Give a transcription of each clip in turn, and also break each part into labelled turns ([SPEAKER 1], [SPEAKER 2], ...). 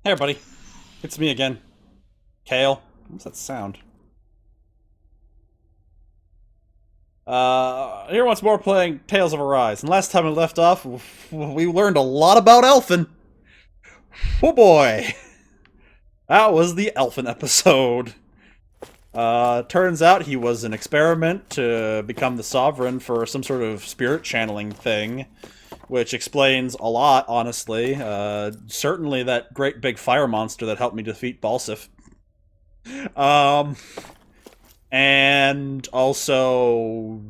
[SPEAKER 1] Hey everybody, it's me again, Kale. What's that sound? Here once more playing Tales of Arise. And last time we left off, we learned a lot about Elfin. Oh boy, that was the Elfin episode. Turns out he was an experiment to become the Sovereign for some sort of spirit channeling thing, which explains a lot, honestly. Certainly that great big fire monster that helped me defeat Balsif. Um, and also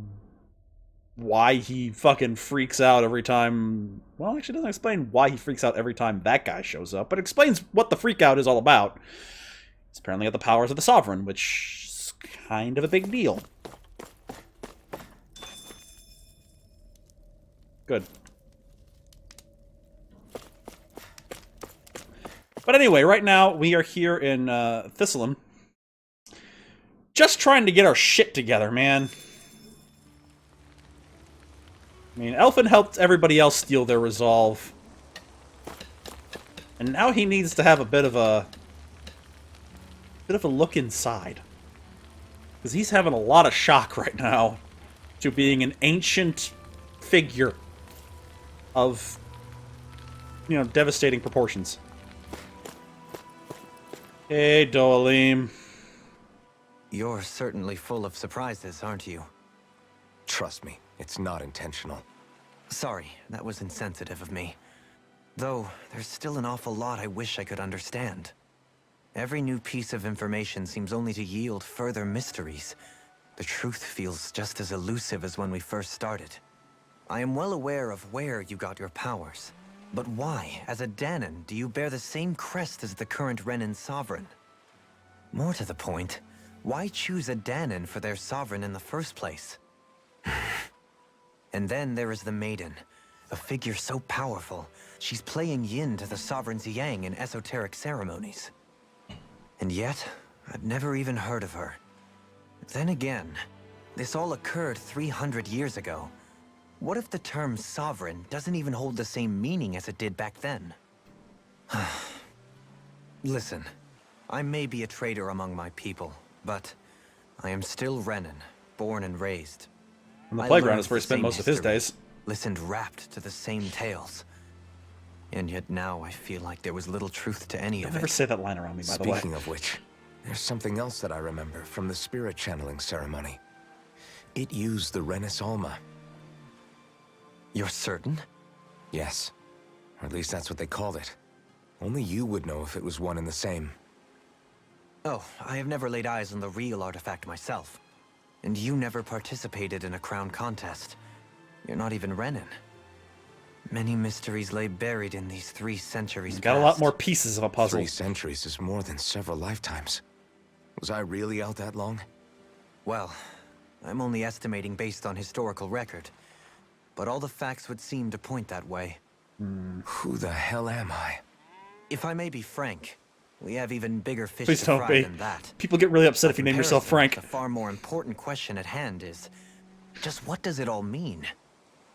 [SPEAKER 1] why he fucking freaks out every time. Well, actually, it doesn't explain why he freaks out every time that guy shows up, but it explains what the freak out is all about. It's apparently got the powers of the Sovereign, which is kind of a big deal. Good. But anyway, right now we are here in Thistleum. Just trying to get our shit together, man. I mean, Elfin helped everybody else steal their resolve. And now he needs to have a bit of a look inside. Because he's having a lot of shock right now to being an ancient figure of, devastating proportions. Hey, Doalim.
[SPEAKER 2] You're certainly full of surprises, aren't you?
[SPEAKER 3] Trust me, it's not intentional.
[SPEAKER 2] Sorry, that was insensitive of me. Though, there's still an awful lot I wish I could understand. Every new piece of information seems only to yield further mysteries. The truth feels just as elusive as when we first started. I am well aware of where you got your powers. But why, as a Danon, do you bear the same crest as the current Renan Sovereign? More to the point, why choose a Danon for their Sovereign in the first place? And then there is the Maiden, a figure so powerful, she's playing yin to the Sovereign's yang in esoteric ceremonies. And yet, I've never even heard of her. Then again, this all occurred 300 years ago. What if the term Sovereign doesn't even hold the same meaning as it did back then? Listen, I may be a traitor among my people, but I am still Renan, born and raised.
[SPEAKER 1] And the
[SPEAKER 2] I
[SPEAKER 1] playground
[SPEAKER 2] learned
[SPEAKER 1] is where he
[SPEAKER 2] the
[SPEAKER 1] spent
[SPEAKER 2] same
[SPEAKER 1] most of his
[SPEAKER 2] history,
[SPEAKER 1] days.
[SPEAKER 2] listened rapt to the same tales. And yet now I feel like there was little truth to any
[SPEAKER 1] Don't
[SPEAKER 2] of
[SPEAKER 1] ever
[SPEAKER 2] it.
[SPEAKER 1] say that line around me, by the way.
[SPEAKER 3] Speaking of which, there's something else that I remember from the spirit channeling ceremony. It used the Renis Alma.
[SPEAKER 2] You're certain?
[SPEAKER 3] Yes. Or at least that's what they called it. Only you would know if it was one and the same.
[SPEAKER 2] Oh, I have never laid eyes on the real artifact myself. And you never participated in a crown contest. You're not even Renan. Many mysteries lay buried in these 3 centuries
[SPEAKER 1] Got a lot more pieces of a puzzle.
[SPEAKER 3] 3 centuries is more than several lifetimes. Was I really out that long?
[SPEAKER 2] Well, I'm only estimating based on historical record. But all the facts would seem to point that way.
[SPEAKER 3] Who the hell am I?
[SPEAKER 2] If I may be frank, we have even bigger fish
[SPEAKER 1] Please
[SPEAKER 2] to
[SPEAKER 1] don't
[SPEAKER 2] fry
[SPEAKER 1] be.
[SPEAKER 2] than that.
[SPEAKER 1] People get really upset
[SPEAKER 2] By
[SPEAKER 1] if you name yourself
[SPEAKER 2] comparison,
[SPEAKER 1] Frank.
[SPEAKER 2] The far more important question at hand is, just what does it all mean?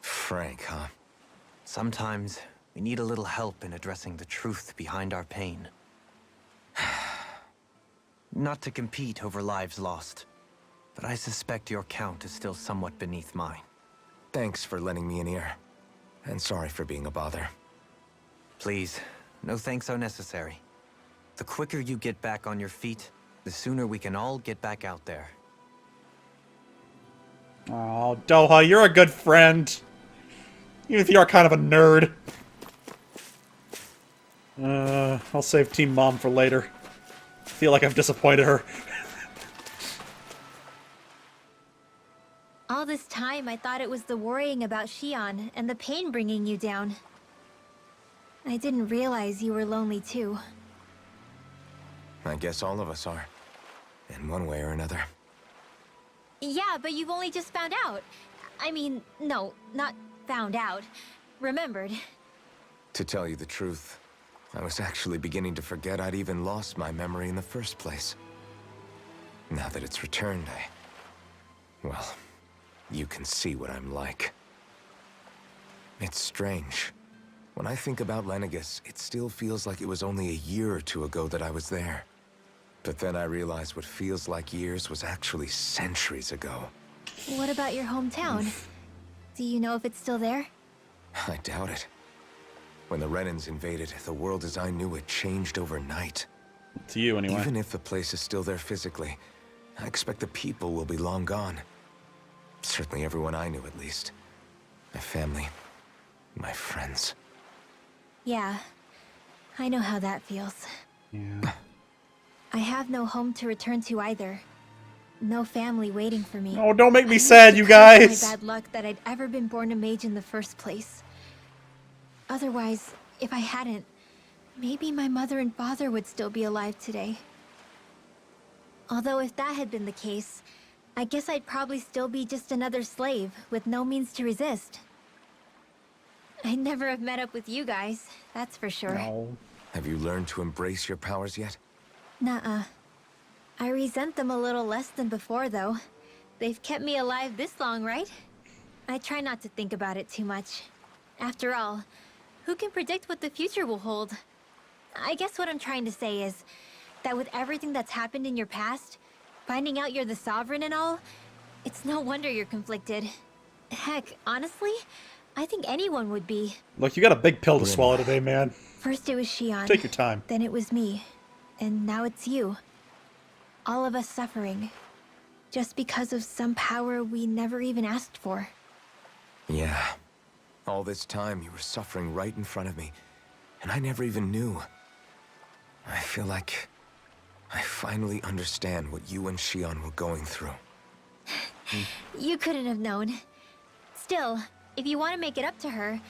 [SPEAKER 3] Frank, huh?
[SPEAKER 2] Sometimes, we need a little help in addressing the truth behind our pain. Not to compete over lives lost, but I suspect your count is still somewhat beneath mine.
[SPEAKER 3] Thanks for lending me an ear. And sorry for being a bother.
[SPEAKER 2] Please, no thanks are necessary. The quicker you get back on your feet, the sooner we can all get back out there.
[SPEAKER 1] Oh, Doha, you're a good friend. Even if you are kind of a nerd. I'll save Team Mom for later. I feel like I've disappointed her.
[SPEAKER 4] All this time, I thought it was the worrying about Shion and the pain bringing you down. I didn't realize you were lonely too.
[SPEAKER 3] I guess all of us are. In one way or another.
[SPEAKER 4] Yeah, but you've only just found out. I mean, no, not found out. Remembered.
[SPEAKER 3] To tell you the truth, I was actually beginning to forget I'd even lost my memory in the first place. Now that it's returned, well, you can see what I'm like. It's strange. When I think about Lenegus, it still feels like it was only a year or two ago that I was there. But then I realized what feels like years was actually centuries ago.
[SPEAKER 4] What about your hometown? Do you know if it's still there?
[SPEAKER 3] I doubt it. When the Renans invaded, the world as I knew it changed overnight.
[SPEAKER 1] To you, anyway.
[SPEAKER 3] Even if the place is still there physically, I expect the people will be long gone. Certainly everyone I knew, at least. My family, my friends.
[SPEAKER 4] Yeah, I know how that feels.
[SPEAKER 1] Yeah.
[SPEAKER 4] I have no home to return to either. No family waiting for me.
[SPEAKER 1] Oh, don't make me
[SPEAKER 4] I used
[SPEAKER 1] sad,
[SPEAKER 4] to
[SPEAKER 1] you
[SPEAKER 4] curse
[SPEAKER 1] guys!
[SPEAKER 4] my bad luck that I'd ever been born a mage in the first place. Otherwise, if I hadn't, maybe my mother and father would still be alive today. Although if that had been the case, I guess I'd probably still be just another slave with no means to resist. I'd never have met up with you guys, that's for sure.
[SPEAKER 1] No.
[SPEAKER 3] Have you learned to embrace your powers yet?
[SPEAKER 4] Nuh-uh. I resent them a little less than before, though. They've kept me alive this long, right? I try not to think about it too much. After all, who can predict what the future will hold? I guess what I'm trying to say is that with everything that's happened in your past, finding out you're the Sovereign and all, it's no wonder you're conflicted. Heck, honestly, I think anyone would be.
[SPEAKER 1] Look, you got a big pill to swallow today, man.
[SPEAKER 4] First it was Shion.
[SPEAKER 1] Take your time.
[SPEAKER 4] Then it was me. And now it's you. All of us suffering. Just because of some power we never even asked for.
[SPEAKER 3] Yeah. All this time you were suffering right in front of me, and I never even knew. I feel like I finally understand what you and Shion were going through.
[SPEAKER 4] You couldn't have known. Still, if you want to make it up to her,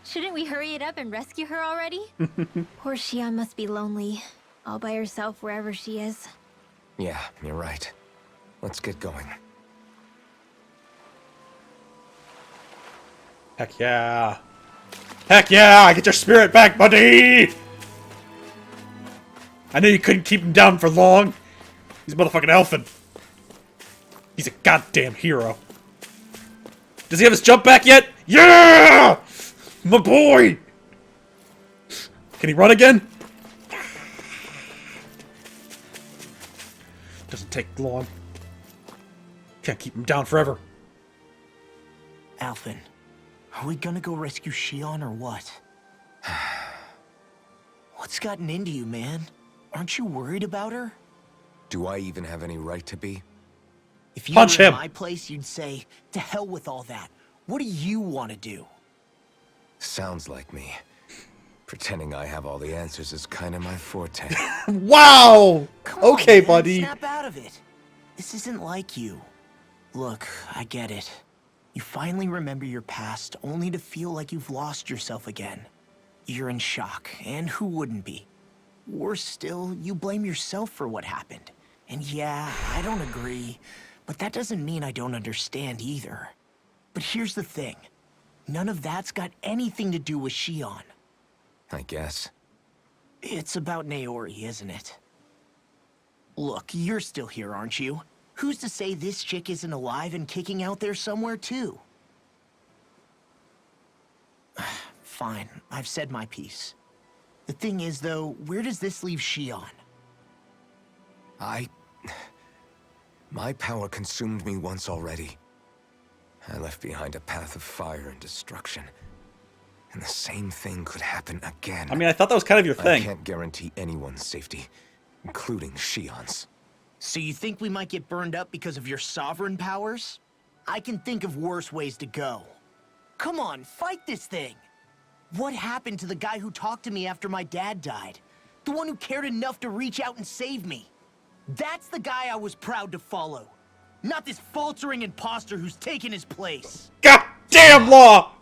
[SPEAKER 4] shouldn't we hurry it up and rescue her already? Poor Shion must be lonely, all by herself wherever she is.
[SPEAKER 3] Yeah, you're right. Let's get going.
[SPEAKER 1] Heck yeah. Heck yeah! Get your spirit back, buddy! I knew you couldn't keep him down for long. He's a motherfucking elfin. He's a goddamn hero. Does he have his jump back yet? Yeah! My boy! Can he run again? Doesn't take long. Can't keep him down forever.
[SPEAKER 5] Alphen, are we gonna go rescue Shion or what? What's gotten into you, man? Aren't you worried about her?
[SPEAKER 3] Do I even have any right to be?
[SPEAKER 5] If you
[SPEAKER 1] Punch
[SPEAKER 5] were in
[SPEAKER 1] him.
[SPEAKER 5] my place, you'd say, to hell with all that. What do you want to do?
[SPEAKER 3] Sounds like me. Pretending I have all the answers is kind of my forte.
[SPEAKER 1] Wow!
[SPEAKER 5] Come
[SPEAKER 1] Okay,
[SPEAKER 5] on, man,
[SPEAKER 1] buddy.
[SPEAKER 5] snap out of it. This isn't like you. Look, I get it. You finally remember your past, only to feel like you've lost yourself again. You're in shock, and who wouldn't be? Worse still, you blame yourself for what happened. And yeah, I don't agree, but that doesn't mean I don't understand either. But here's the thing. None of that's got anything to do with Shion.
[SPEAKER 3] I guess.
[SPEAKER 5] It's about Naori, isn't it? Look, you're still here, aren't you? Who's to say this chick isn't alive and kicking out there somewhere, too? Fine, I've said my piece. The thing is, though, where does this leave Shion?
[SPEAKER 3] My power consumed me once already. I left behind a path of fire and destruction. And the same thing could happen again.
[SPEAKER 1] I mean, I thought that was kind of your
[SPEAKER 3] I
[SPEAKER 1] thing.
[SPEAKER 3] can't guarantee anyone's safety, including Shion's.
[SPEAKER 5] So you think we might get burned up because of your sovereign powers? I can think of worse ways to go. Come on, fight this thing! What happened to the guy who talked to me after my dad died? The one who cared enough to reach out and save me? That's the guy I was proud to follow. Not this faltering imposter who's taken his place.
[SPEAKER 1] Goddamn law!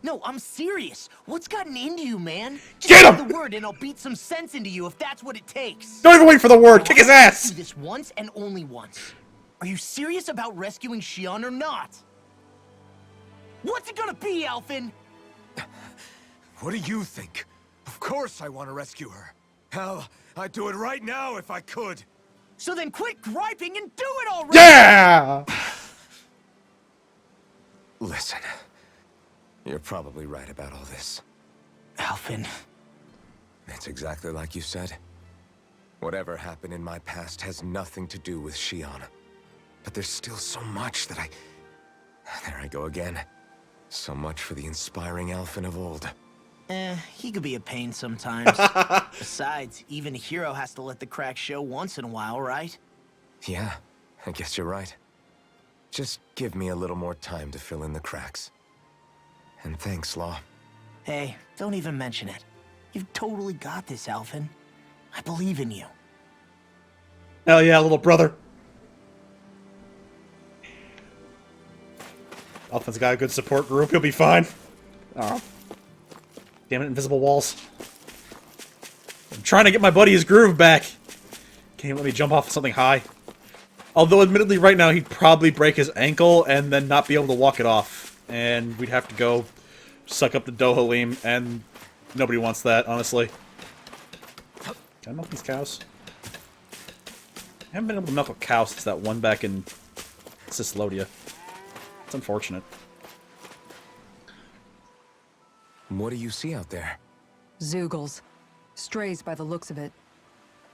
[SPEAKER 5] No, I'm serious. What's gotten into you, man? Just
[SPEAKER 1] Get
[SPEAKER 5] say
[SPEAKER 1] him!
[SPEAKER 5] the word and I'll beat some sense into you if that's what it takes.
[SPEAKER 1] Don't even wait for the word. Kick his
[SPEAKER 5] I'll
[SPEAKER 1] ass!
[SPEAKER 5] do this once and only once. Are you serious about rescuing Shion or not? What's it gonna be, Alphen?
[SPEAKER 3] What do you think? Of course I want to rescue her. Hell, I'd do it right now if I could.
[SPEAKER 5] So then quit griping and do it already!
[SPEAKER 1] Yeah!
[SPEAKER 3] Listen, you're probably right about all this.
[SPEAKER 5] Alphen.
[SPEAKER 3] It's exactly like you said. Whatever happened in my past has nothing to do with Shion. But there's still so much that I... There I go again. So much for the inspiring Alphen of old.
[SPEAKER 5] He could be a pain sometimes. Besides, even a hero has to let the cracks show once in a while, right?
[SPEAKER 3] Yeah, I guess you're right. Just give me a little more time to fill in the cracks. And thanks, Law.
[SPEAKER 5] Hey, don't even mention it. You've totally got this, Alphen. I believe in you.
[SPEAKER 1] Hell yeah, little brother. Alphen's got a good support group. He'll be fine. Oh. Damn it, invisible walls. I'm trying to get my buddy his groove back. Can't let me jump off something high. Although, admittedly, right now, he'd probably break his ankle and then not be able to walk it off. And we'd have to go suck up the Dohalim, and nobody wants that, honestly. Can I milk these cows? I haven't been able to milk a cow since that one back in Cislodia. It's unfortunate.
[SPEAKER 3] What do you see out there?
[SPEAKER 6] Zeugles. Strays by the looks of it.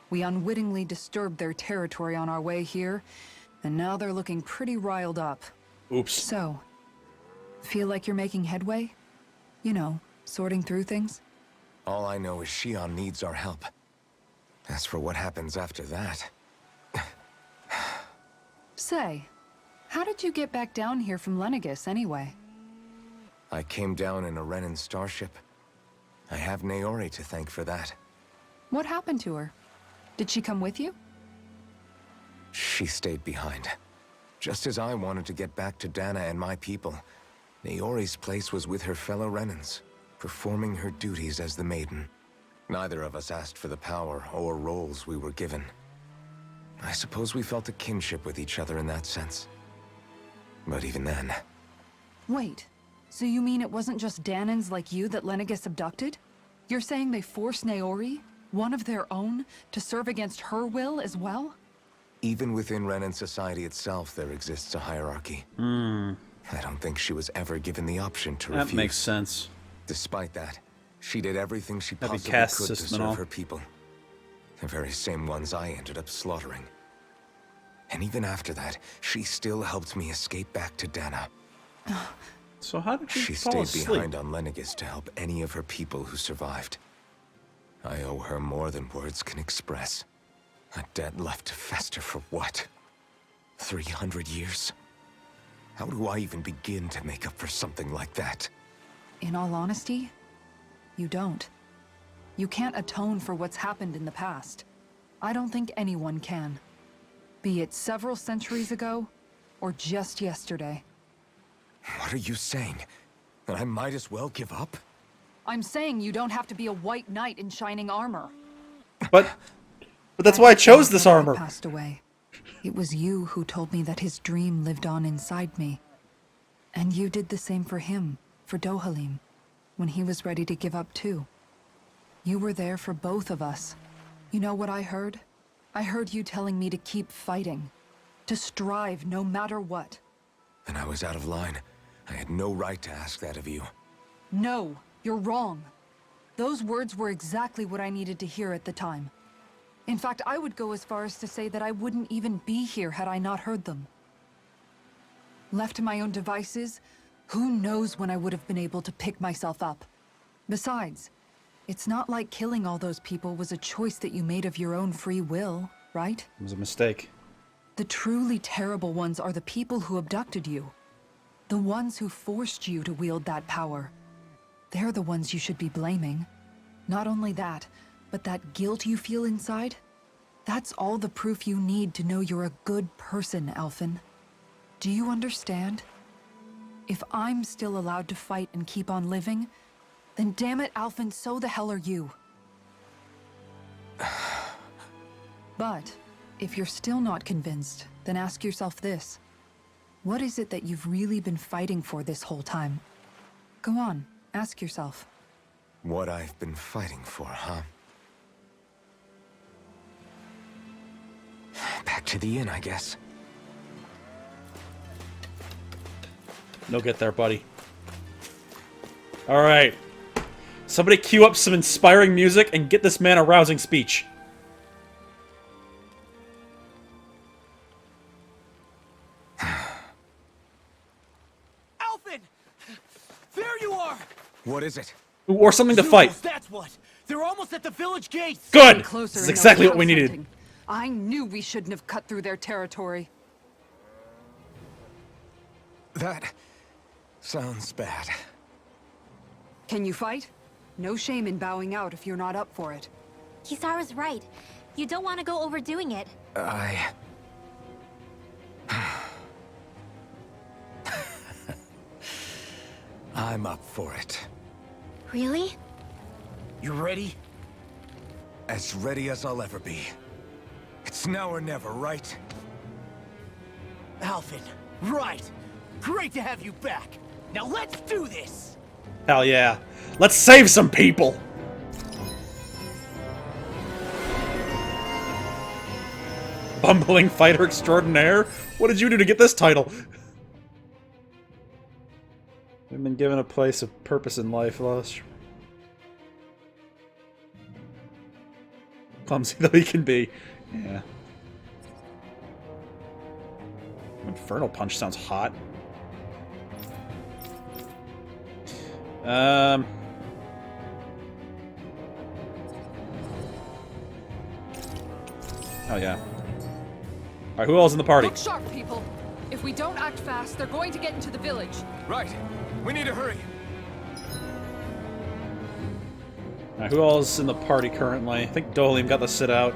[SPEAKER 6] We unwittingly disturbed their territory on our way here, and now they're looking pretty riled up.
[SPEAKER 1] Oops.
[SPEAKER 6] So, feel like you're making headway? You know, sorting through things?
[SPEAKER 3] All I know is Shion needs our help. As for what happens after that...
[SPEAKER 6] Say, how did you get back down here from Lenegis, anyway?
[SPEAKER 3] I came down in a Renan starship. I have Naori to thank for that.
[SPEAKER 6] What happened to her? Did she come with you?
[SPEAKER 3] She stayed behind. Just as I wanted to get back to Dana and my people, Naori's place was with her fellow Renans, performing her duties as the Maiden. Neither of us asked for the power or roles we were given. I suppose we felt a kinship with each other in that sense. But even then...
[SPEAKER 6] Wait, so you mean it wasn't just Danans like you that Lenegis abducted? You're saying they forced Naori, one of their own, to serve against her will as well?
[SPEAKER 3] Even within Renan society itself, there exists a hierarchy. I don't think she was ever given the option to refuse.
[SPEAKER 1] That makes sense.
[SPEAKER 3] Despite that, she did everything she
[SPEAKER 1] Heavy
[SPEAKER 3] possibly
[SPEAKER 1] caste
[SPEAKER 3] could to
[SPEAKER 1] system and all.
[SPEAKER 3] serve her people. The very same ones I ended up slaughtering. And even after that, she still helped me escape back to Dana.
[SPEAKER 1] So how did you
[SPEAKER 3] She
[SPEAKER 1] fall
[SPEAKER 3] stayed
[SPEAKER 1] asleep?
[SPEAKER 3] behind on Lenegis to help any of her people who survived. I owe her more than words can express. A debt left to fester for what? 300 years? How do I even begin to make up for something like that?
[SPEAKER 6] In all honesty, you don't. You can't atone for what's happened in the past. I don't think anyone can. Be it several centuries ago, or just yesterday.
[SPEAKER 3] What are you saying? That I might as well give up?
[SPEAKER 6] I'm saying you don't have to be a white knight in shining armor.
[SPEAKER 1] But that's why I chose this
[SPEAKER 6] When I
[SPEAKER 1] armor.
[SPEAKER 6] passed away. It was you who told me that his dream lived on inside me. And you did the same for him, for Dohalim, when he was ready to give up too. You were there for both of us. You know what I heard? I heard you telling me to keep fighting. To strive no matter what.
[SPEAKER 3] And I was out of line. I had no right to ask that of you.
[SPEAKER 6] No, you're wrong. Those words were exactly what I needed to hear at the time. In fact, I would go as far as to say that I wouldn't even be here had I not heard them. Left to my own devices, who knows when I would have been able to pick myself up. Besides, it's not like killing all those people was a choice that you made of your own free will, right?
[SPEAKER 1] It was a mistake.
[SPEAKER 6] The truly terrible ones are the people who abducted you. The ones who forced you to wield that power. They're the ones you should be blaming. Not only that, but that guilt you feel inside, that's all the proof you need to know you're a good person, Alphen. Do you understand? If I'm still allowed to fight and keep on living, then damn it, Alphen, so the hell are you. But if you're still not convinced, then ask yourself this. What is it that you've really been fighting for this whole time? Go on, ask yourself.
[SPEAKER 3] What I've been fighting for, huh? Back to the inn, I guess.
[SPEAKER 1] You'll get there, buddy. Alright. Somebody cue up some inspiring music and get this man a rousing speech.
[SPEAKER 5] Alphen! There you are!
[SPEAKER 3] What is it?
[SPEAKER 1] Or something to fight.
[SPEAKER 5] Zoomos, that's what! They're almost at the village gates!
[SPEAKER 1] Good!
[SPEAKER 6] Closer
[SPEAKER 1] This is
[SPEAKER 6] and no
[SPEAKER 1] exactly what we
[SPEAKER 6] house
[SPEAKER 1] needed.
[SPEAKER 6] hunting. I knew we shouldn't have cut through their territory.
[SPEAKER 3] That sounds bad.
[SPEAKER 6] Can you fight? No shame in bowing out if you're not up for it.
[SPEAKER 4] Kisara's right. You don't want to go overdoing it.
[SPEAKER 3] I'm up for it.
[SPEAKER 4] Really?
[SPEAKER 5] You ready?
[SPEAKER 3] As ready as I'll ever be. It's now or never, right?
[SPEAKER 5] Alphen, right! Great to have you back! Now let's do this!
[SPEAKER 1] Hell yeah. Let's save some people! Bumbling fighter extraordinaire? What did you do to get this title? I've been given a place of purpose in life, lost. Clumsy though he can be. Yeah. Infernal Punch sounds hot. Oh yeah. Alright, who else in the party?
[SPEAKER 6] Look sharp, people! If we don't act fast, they're going to get into the village.
[SPEAKER 3] Right. We need to hurry.
[SPEAKER 1] Alright, who else in the party currently? I think Dolim got the sit out.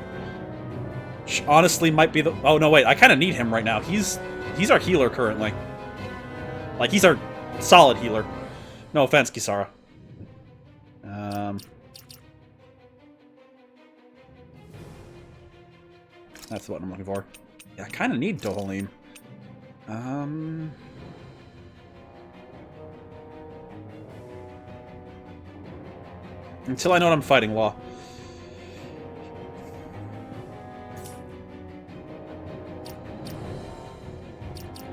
[SPEAKER 1] Which honestly might be the... Oh, no, wait. I kind of need him right now. He's our healer currently. Like, he's our solid healer. No offense, Kisara. That's what I'm looking for. Yeah, I kind of need Dolim. Until I know what I'm fighting, Law.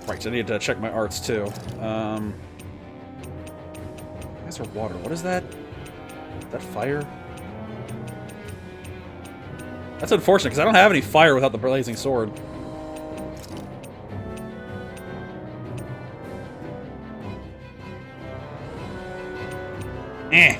[SPEAKER 1] Right, I need to check my arts too. These are water. What is that? Is that fire? That's unfortunate, because I don't have any fire without the blazing sword. Eh.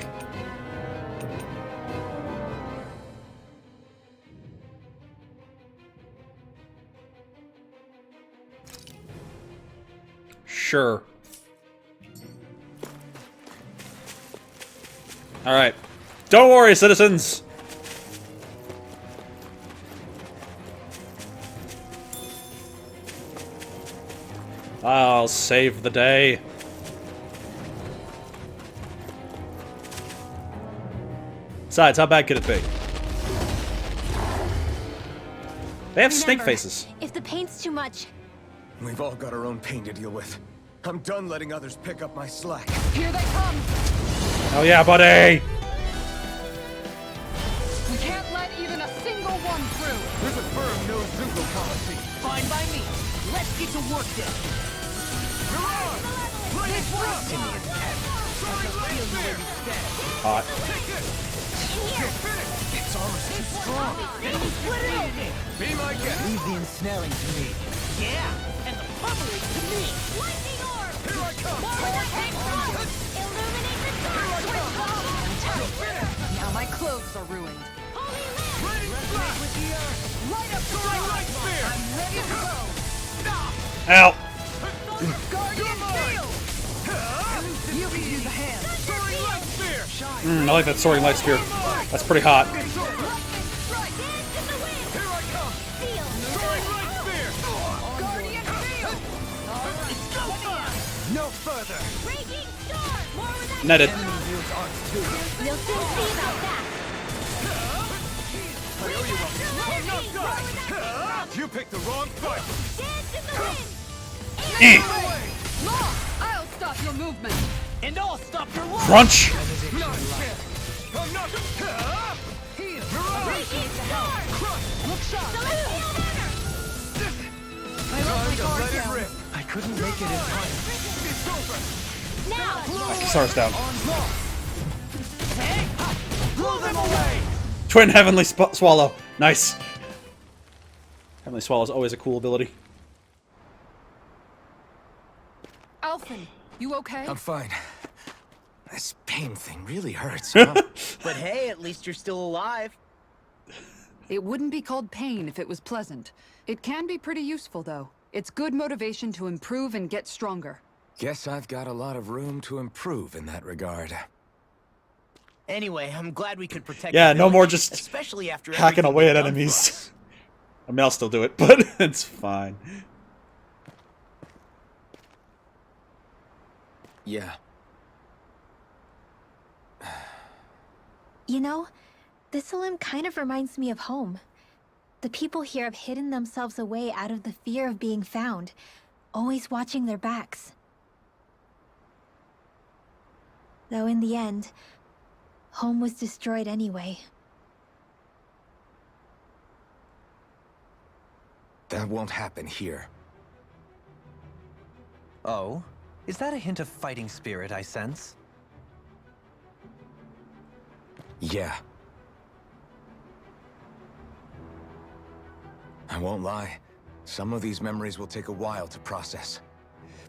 [SPEAKER 1] Sure. Alright. Don't worry, citizens! I'll save the day. Besides, how bad could it be? They have snake
[SPEAKER 4] Remember,
[SPEAKER 1] faces.
[SPEAKER 4] If the pain's too much,
[SPEAKER 3] We've all got our own pain to deal with. I'm done letting others pick up my slack.
[SPEAKER 6] Here they come!
[SPEAKER 1] Oh yeah, buddy!
[SPEAKER 6] We can't let even a single one through!
[SPEAKER 3] There's a firm no-Zuko policy.
[SPEAKER 5] Fine by me. Let's get to work then.
[SPEAKER 1] Hot.
[SPEAKER 3] Its armor's too strong. Be my guest.
[SPEAKER 5] Leave the ensnaring to me. Yeah, and the pummeling to me.
[SPEAKER 4] lightning orb!
[SPEAKER 3] Here I come.
[SPEAKER 4] Illuminate the dark!
[SPEAKER 6] Now my clothes are ruined.
[SPEAKER 3] Ready, blast.
[SPEAKER 5] With the earth.
[SPEAKER 3] Light up the light spear.
[SPEAKER 6] I'm ready to go!
[SPEAKER 1] Ow!
[SPEAKER 6] Guardian field! You can use a hand.
[SPEAKER 3] Soaring light spear.
[SPEAKER 1] I like that soaring light spear. That's pretty hot.
[SPEAKER 3] Here I come. Soaring light spear.
[SPEAKER 6] Guardian field!
[SPEAKER 5] It's go time. No further.
[SPEAKER 4] Raging storm! More with that!
[SPEAKER 1] Netted.
[SPEAKER 4] You'll soon see about that!
[SPEAKER 3] You picked the wrong fight.
[SPEAKER 4] Dance in the wind!
[SPEAKER 1] Eh.
[SPEAKER 6] Law! I'll stop your movement!
[SPEAKER 5] And I'll stop your luck.
[SPEAKER 1] Crunch!
[SPEAKER 3] I'm not.
[SPEAKER 4] Raging storm!
[SPEAKER 6] Look sharp!
[SPEAKER 4] Celestial banner!
[SPEAKER 3] Time to let it rip.
[SPEAKER 5] I couldn't make it in time.
[SPEAKER 3] It's over.
[SPEAKER 4] Now!
[SPEAKER 1] Kisara's down.
[SPEAKER 5] Hey! Blow them away!
[SPEAKER 1] Twin Heavenly Swallow. Nice. Heavenly Swallow is always a cool ability.
[SPEAKER 6] Alphen, you okay?
[SPEAKER 3] I'm fine. This pain thing really hurts, huh?
[SPEAKER 5] But hey, at least you're still alive.
[SPEAKER 6] It wouldn't be called pain if it was pleasant. It can be pretty useful, though. It's good motivation to improve and get stronger.
[SPEAKER 3] Guess I've got a lot of room to improve in that regard.
[SPEAKER 5] Anyway, I'm glad we could protect
[SPEAKER 1] Yeah,
[SPEAKER 5] the
[SPEAKER 1] no more
[SPEAKER 5] village,
[SPEAKER 1] just
[SPEAKER 5] especially after
[SPEAKER 1] hacking
[SPEAKER 5] everything
[SPEAKER 1] away
[SPEAKER 5] you've
[SPEAKER 1] at
[SPEAKER 5] done for
[SPEAKER 1] enemies.
[SPEAKER 5] us.
[SPEAKER 1] I mean, I'll still do it, but it's fine.
[SPEAKER 3] Yeah.
[SPEAKER 4] You know, Thistleum kind of reminds me of home. The people here have hidden themselves away out of the fear of being found, always watching their backs. Though in the end, home was destroyed anyway.
[SPEAKER 3] That won't happen here.
[SPEAKER 2] Oh? Is that a hint of fighting spirit I sense?
[SPEAKER 3] Yeah. I won't lie. Some of these memories will take a while to process.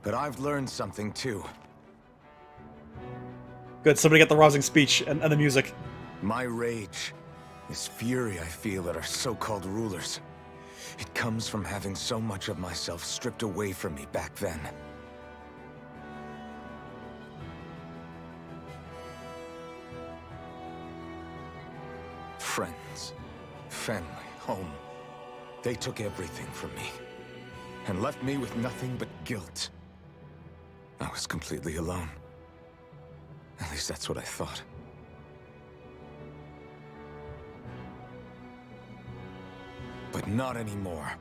[SPEAKER 3] But I've learned something too.
[SPEAKER 1] Good, somebody get the rousing speech and the music.
[SPEAKER 3] My rage, this fury I feel at our so-called rulers, it comes from having so much of myself stripped away from me back then. Friends, family, home. They took everything from me and left me with nothing but guilt. I was completely alone. At least that's what I thought. But not anymore.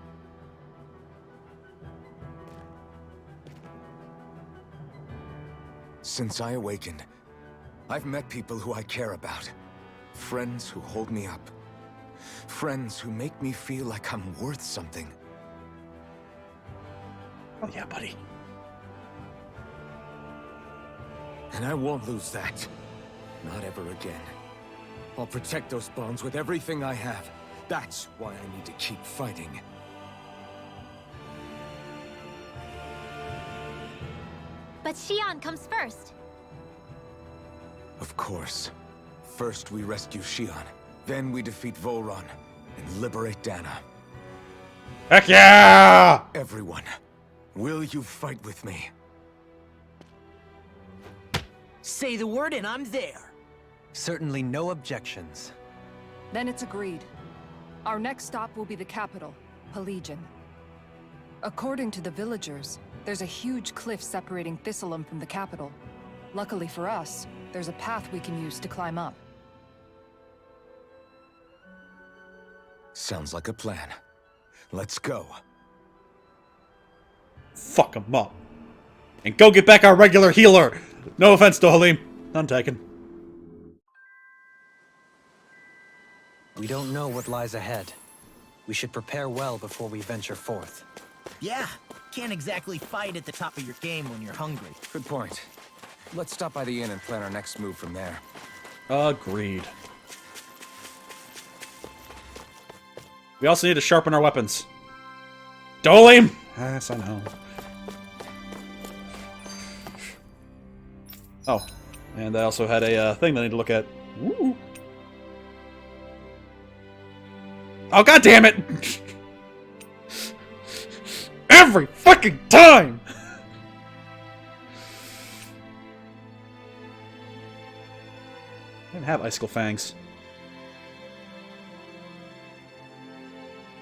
[SPEAKER 3] Since I awakened, I've met people who I care about. Friends who hold me up. Friends who make me feel like I'm worth something.
[SPEAKER 1] Oh yeah, buddy.
[SPEAKER 3] And I won't lose that. Not ever again. I'll protect those bonds with everything I have. That's why I need to keep fighting.
[SPEAKER 4] But Xion comes first.
[SPEAKER 3] Of course. First we rescue Xion, then we defeat Volron, and liberate Dana.
[SPEAKER 1] Heck yeah!
[SPEAKER 3] Everyone, will you fight with me?
[SPEAKER 5] Say the word and I'm there.
[SPEAKER 2] Certainly no objections.
[SPEAKER 6] Then it's agreed. Our next stop will be the capital, Pelegion. According to the villagers, there's a huge cliff separating Thistleum from the capital. Luckily for us, there's a path we can use to climb up.
[SPEAKER 3] Sounds like a plan. Let's go.
[SPEAKER 1] Fuck him up. And go get back our regular healer! No offense to Halim. None taken.
[SPEAKER 2] We don't know what lies ahead. We should prepare well before we venture forth.
[SPEAKER 5] Yeah, can't exactly fight at the top of your game when you're hungry.
[SPEAKER 3] Good point. Let's stop by the inn and plan our next move from there.
[SPEAKER 1] Agreed. We also need to sharpen our weapons. Dolim! Yes, I know. Oh, and I also had a thing that I need to look at. Woo. Oh, god damn it! Every fucking time! I didn't have icicle fangs.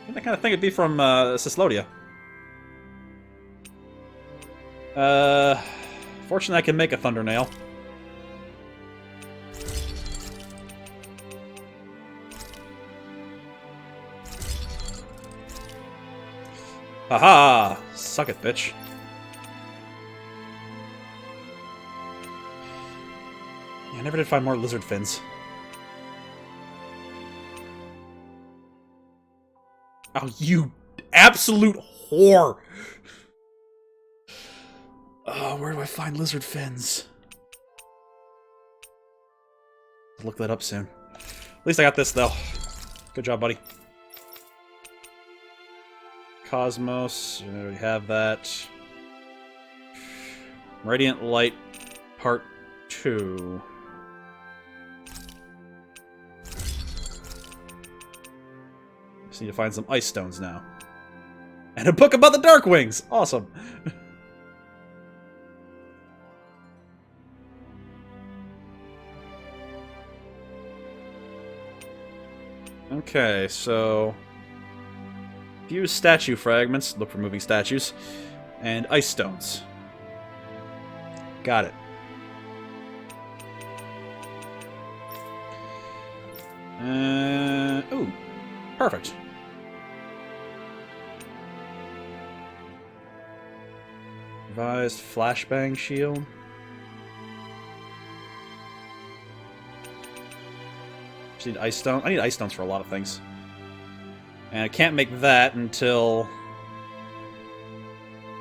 [SPEAKER 1] I kind of think it'd be from Cyslodia. Fortunately I can make a thunder nail. Haha! Suck it, bitch. Yeah, I never did find more lizard fins. Oh, you absolute whore! Oh, where do I find lizard fins? I'll look that up soon. At least I got this, though. Good job, buddy. Cosmos. We have that. Radiant Light Part 2. Just need to find some ice stones now. And a book about the Darkwings! Awesome. Okay, so... Fuse statue fragments, look for moving statues, and ice stones. Got it. Ooh, perfect. Revised flashbang shield. Just need ice stone. I need ice stones for a lot of things. And I can't make that until...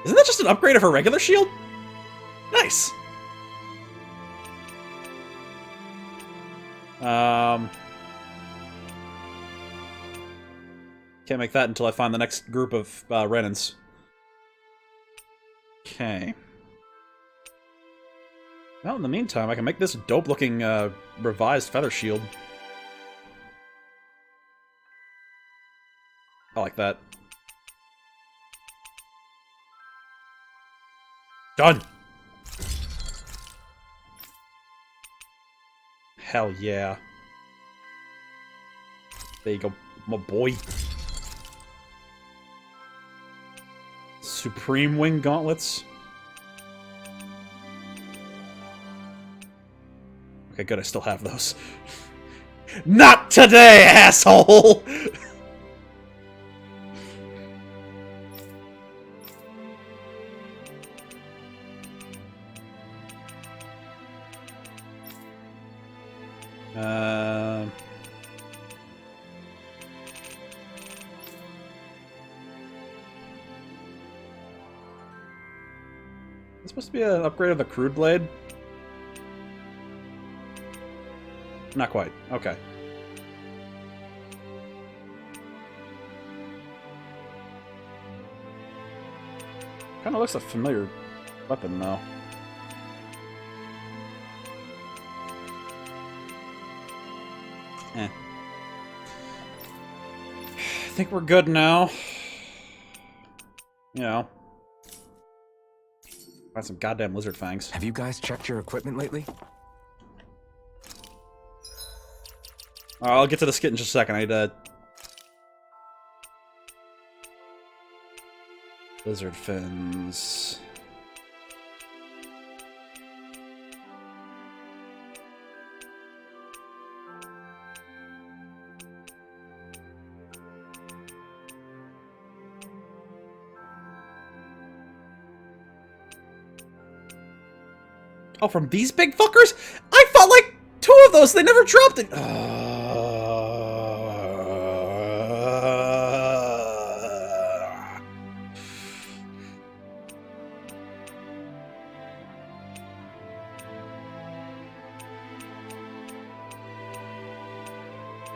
[SPEAKER 1] Isn't that just an upgrade of her regular shield? Nice! Can't make that until I find the next group of Renans. Okay. Well, in the meantime, I can make this dope-looking revised feather shield. I like that. Done! Hell yeah. There you go, my boy. Supreme Wing Gauntlets. Okay, good, I still have those. Not today, asshole! This supposed to be an upgrade of the crude blade? Not quite. Okay. Kind of looks a familiar weapon, though. Eh. I think we're good now. You know. Find some goddamn lizard fangs.
[SPEAKER 3] Have you guys checked your equipment lately?
[SPEAKER 1] I'll get to the skit in just a second. I need to... Lizard fins... Oh, from these big fuckers? I fought like 2 of those. They never dropped it.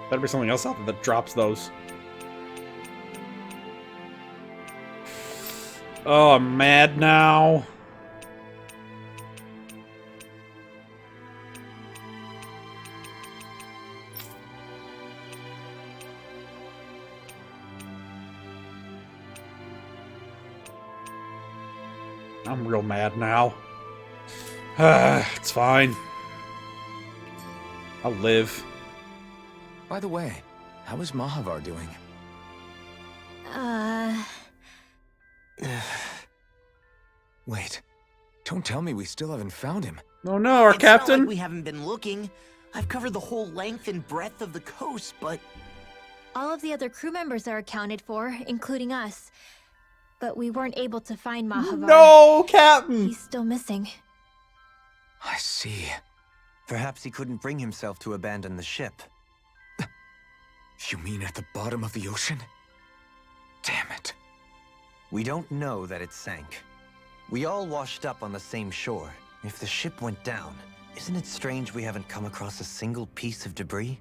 [SPEAKER 1] Better be something else out there that drops those. Oh, I'm mad now. I'm real mad now. It's fine. I'll live.
[SPEAKER 3] By the way, how is Mahavar doing? Wait. Don't tell me we still haven't found him.
[SPEAKER 1] Oh no, our
[SPEAKER 5] It's
[SPEAKER 1] captain!
[SPEAKER 5] not like we haven't been looking. I've covered the whole length and breadth of the coast, but...
[SPEAKER 4] All of the other crew members are accounted for, including us. But we weren't able to find Mahavar.
[SPEAKER 1] No, Captain!
[SPEAKER 4] He's still missing.
[SPEAKER 3] I see.
[SPEAKER 2] Perhaps he couldn't bring himself to abandon the ship.
[SPEAKER 3] You mean at the bottom of the ocean? Damn it.
[SPEAKER 2] We don't know that it sank. We all washed up on the same shore. If the ship went down, isn't it strange we haven't come across a single piece of debris?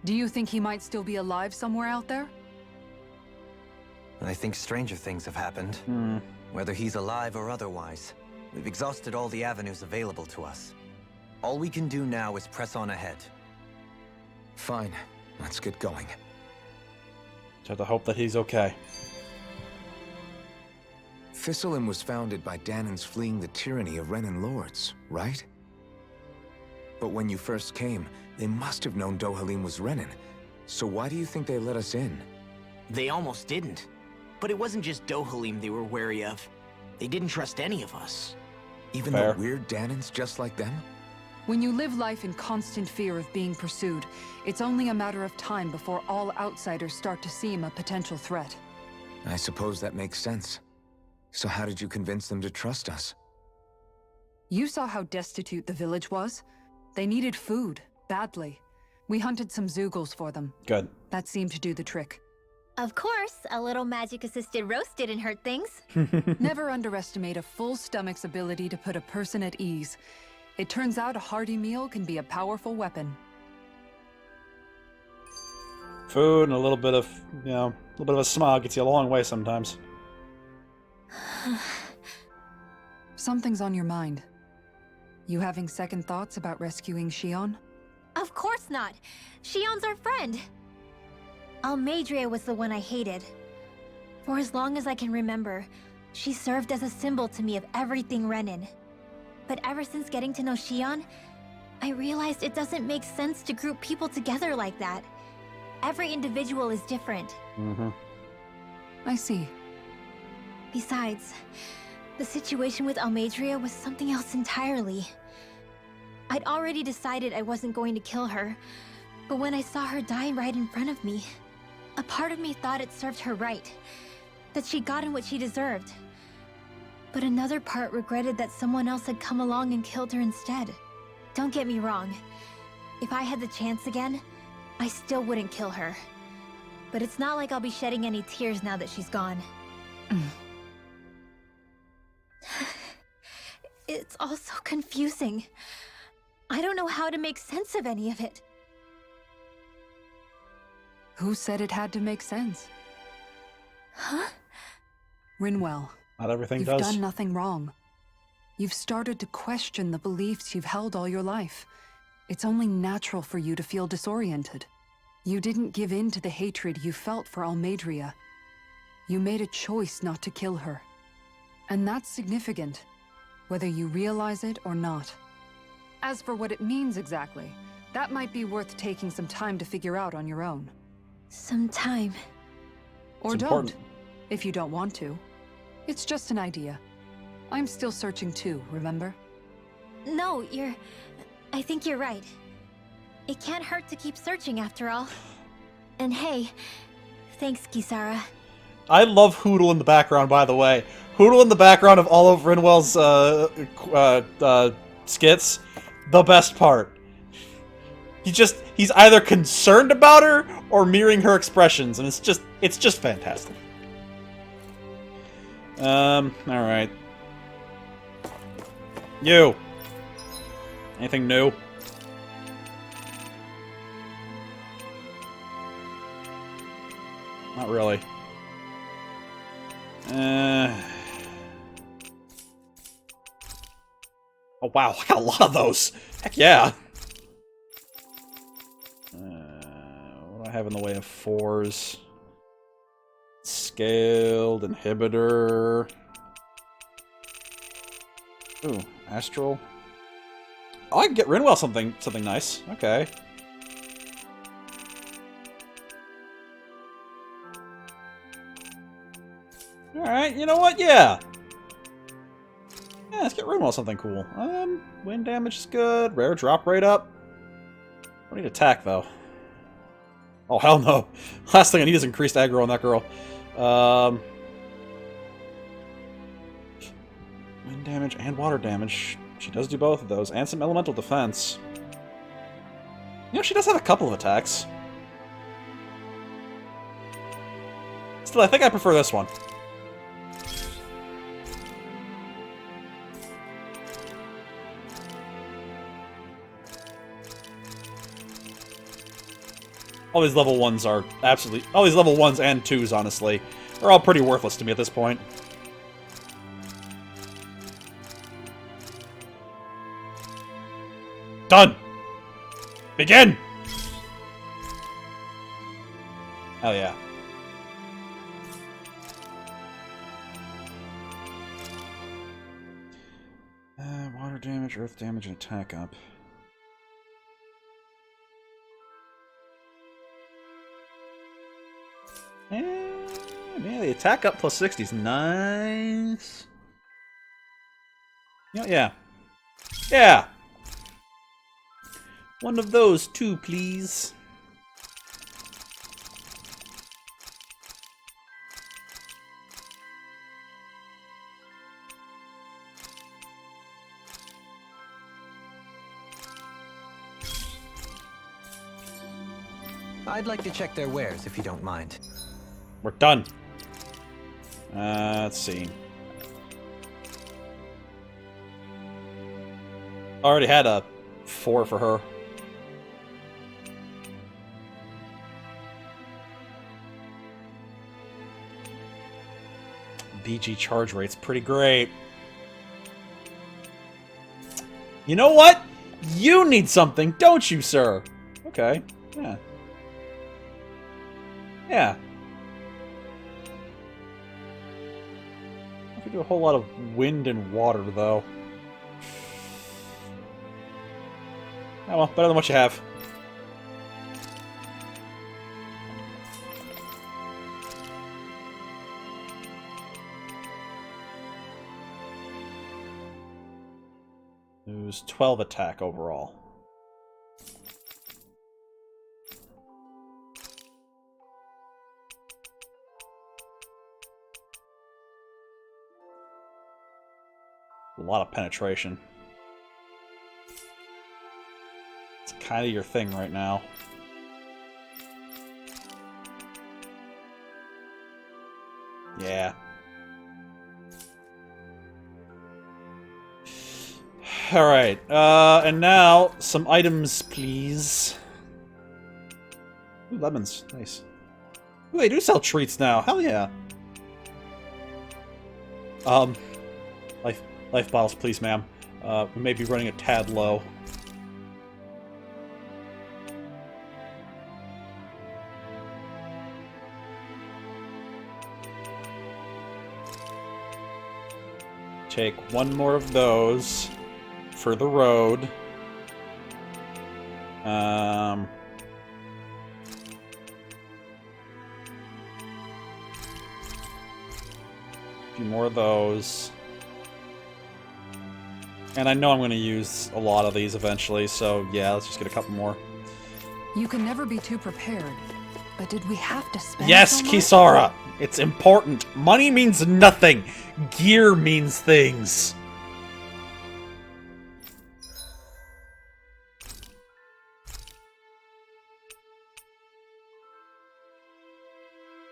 [SPEAKER 6] Do you think he might still be alive somewhere out there?
[SPEAKER 2] I think stranger things have happened.
[SPEAKER 1] Hmm.
[SPEAKER 2] Whether he's alive or otherwise, we've exhausted all the avenues available to us. All we can do now is press on ahead.
[SPEAKER 3] Fine, let's get going.
[SPEAKER 1] Just have to hope that he's okay.
[SPEAKER 3] Thistlein was founded by Danans fleeing the tyranny of Renan lords, right? But when you first came, they must have known Dohalim was Renan. So why do you think they let us in?
[SPEAKER 5] They almost didn't. But it wasn't just Dohalim they were wary of. They didn't trust any of us.
[SPEAKER 3] Even
[SPEAKER 1] Fair.
[SPEAKER 3] the weird Danans just like them?
[SPEAKER 6] When you live life in constant fear of being pursued, it's only a matter of time before all outsiders start to seem a potential threat.
[SPEAKER 3] I suppose that makes sense. So how did you convince them to trust us?
[SPEAKER 6] You saw how destitute the village was. They needed food, badly. We hunted some Zeugles for them.
[SPEAKER 1] Good.
[SPEAKER 6] That seemed to do the trick.
[SPEAKER 4] Of course, a little magic-assisted roast didn't hurt things.
[SPEAKER 6] Never underestimate a full stomach's ability to put a person at ease. It turns out a hearty meal can be a powerful weapon.
[SPEAKER 1] Food and a little bit of, you know, a little bit of a smile gets you a long way sometimes.
[SPEAKER 6] Something's on your mind. You having second thoughts about rescuing Shion?
[SPEAKER 4] Of course not. Shion's our friend. Almeidrea was the one I hated. For as long as I can remember, she served as a symbol to me of everything Renan. But ever since getting to know Shion, I realized it doesn't make sense to group people together like that. Every individual is different.
[SPEAKER 1] Mm-hmm.
[SPEAKER 6] I see.
[SPEAKER 4] Besides, the situation with Almeidrea was something else entirely. I'd already decided I wasn't going to kill her, but when I saw her die right in front of me, a part of me thought it served her right, that she'd gotten what she deserved. But another part regretted that someone else had come along and killed her instead. Don't get me wrong. If I had the chance again, I still wouldn't kill her. But it's not like I'll be shedding any tears now that she's gone. It's all so confusing. I don't know how to make sense of any of it.
[SPEAKER 6] Who said it had to make sense?
[SPEAKER 4] Huh?
[SPEAKER 6] Rinwell,
[SPEAKER 1] Not everything
[SPEAKER 6] you've
[SPEAKER 1] does.
[SPEAKER 6] done nothing wrong. You've started to question the beliefs you've held all your life. It's only natural for you to feel disoriented. You didn't give in to the hatred you felt for Almeidrea. You made a choice not to kill her. And that's significant, whether you realize it or not. As for what it means exactly, that might be worth taking some time to figure out on your own.
[SPEAKER 4] Some time.
[SPEAKER 6] Or
[SPEAKER 1] It's
[SPEAKER 6] don't,
[SPEAKER 1] important.
[SPEAKER 6] if you don't want to. It's just an idea. I'm still searching too, remember?
[SPEAKER 4] No, I think you're right. It can't hurt to keep searching after all. And hey, thanks, Kisara.
[SPEAKER 1] I love Hootle in the background, by the way. Hootle in the background of all of Rinwell's skits, the best part. He's either concerned about her or mirroring her expressions, and it's just fantastic. Alright. You. Anything new? Not really. Oh wow, I got a lot of those. Heck yeah. What do I have in the way of fours? Scaled, inhibitor. Ooh, astral. Oh, I can get Rinwell something nice. Okay. Alright, you know what? Yeah. Yeah, let's get Rinwell something cool. Wind damage is good. Rare drop rate up. Don't need attack, though. Oh, hell no. Last thing I need is increased aggro on that girl. Wind damage and water damage. She does do both of those. And some elemental defense. You know, she does have a couple of attacks. Still, I think I prefer this one. All these level 1s are absolutely... All these level 1s and 2s, honestly, are all pretty worthless to me at this point. Done! Begin! Hell yeah. Water damage, earth damage, and attack up. Yeah, the attack up plus 60 is nice. Yeah. Yeah! One of those two, please.
[SPEAKER 2] I'd like to check their wares, if you don't mind.
[SPEAKER 1] We're done. Let's see. Already had a 4 for her. BG charge rate's pretty great. You know what? You need something, don't you, sir? Okay. Yeah. Yeah. I could do a whole lot of wind and water, though. Oh well, better than what you have. It was 12 attack overall. A lot of penetration. It's kind of your thing right now. Yeah. Alright, and now, some items, please. Ooh, lemons. Nice. Ooh, they do sell treats now. Hell yeah. Life bottles, please, ma'am. We may be running a tad low. Take one more of those for the road. A few more of those. And I know I'm going to use a lot of these eventually, so yeah, let's just get a couple more.
[SPEAKER 6] You can never be too prepared. But did we have to spend
[SPEAKER 1] Yes,
[SPEAKER 6] so much?
[SPEAKER 1] Kisara! It's important. Money means nothing. Gear means things.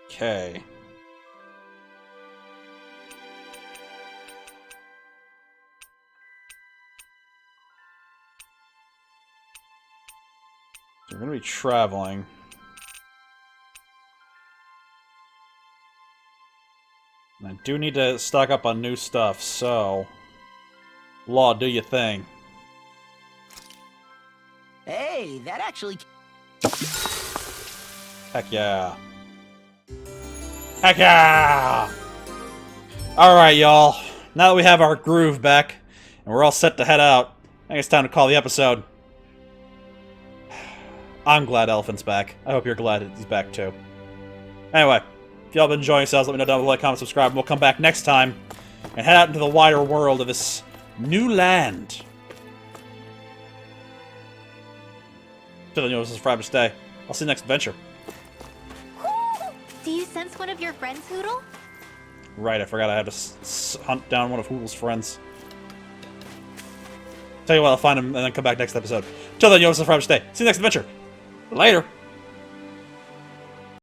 [SPEAKER 1] Okay. So we're going to be traveling. And I do need to stock up on new stuff, so... Law, do your thing.
[SPEAKER 5] Hey, that actually...
[SPEAKER 1] Heck yeah. Heck yeah! Alright, y'all. Now that we have our groove back, and we're all set to head out, I think it's time to call the episode. I'm glad Elephant's back. I hope you're glad he's back too. Anyway, if y'all been enjoying yourselves, let me know down below, like, comment, subscribe, and we'll come back next time and head out into the wider world of this new land. Till then, you'll subscribe to stay. I'll see you next adventure.
[SPEAKER 4] Do you sense one of your friends, Hoodle?
[SPEAKER 1] Right, I forgot I had to hunt down one of Hoodle's friends. Tell you what, I'll find him and then come back next episode. Till then, you'll subscribe to stay. See you next adventure. Later.